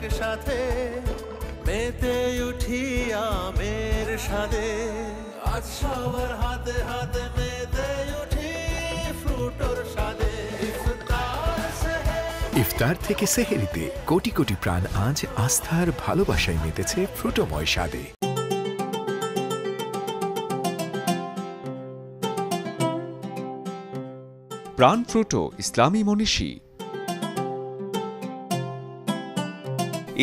একসাথে মেতে উঠি আমের স্বাদে। আজ সবার হাতে হাতে মেতে উঠি ফ্রুটোর স্বাদে। ইফতার থেকে সেহেরিতে কোটি কোটি প্রাণ আজ আস্থার ভালোবাসায় মেতেছে ফ্রুটোময় স্বাদে। প্রাণ ফ্রুটো ইসলামী মনীষী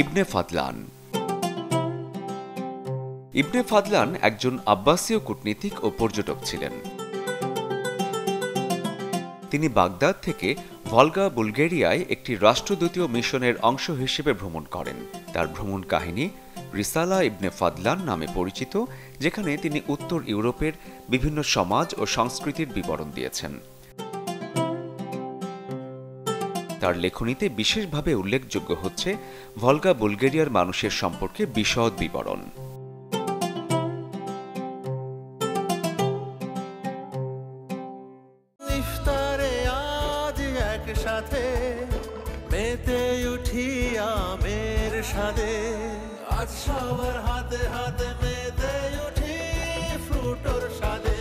ইবনে ফাদলান। ইবনে ফাদলান একজন আব্বাসীয় কূটনীতিক ও পর্যটক ছিলেন। তিনি বাগদাদ থেকে ভলগা বুলগেরিয়ায় একটি রাষ্ট্রদূতীয় মিশনের অংশ হিসেবে ভ্রমণ করেন। তার ভ্রমণ কাহিনী রিসালা ইবনে ফাদলান নামে পরিচিত, যেখানে তিনি উত্তর ইউরোপের বিভিন্ন সমাজ ও সংস্কৃতির বিবরণ দিয়েছেন। তার লেখনীতে বিশেষভাবে উল্লেখযোগ্য হচ্ছে ভলগা বুলগেরিয়ার মানুষের সম্পর্কে বিশদ বিবরণ। ইফতারে আজ একসাথে মেতে উঠি আমের স্বাদে। আজ সবার হাতে হাতে মেতে উঠি ফ্রুটোর স্বাদে।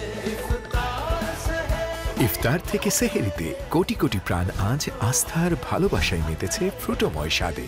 ইফতার থেকে সেহেরিতে কোটি কোটি প্রাণ আজ আস্থার ভালোবাসায় মেতেছে ফ্রুটোময় স্বাদে।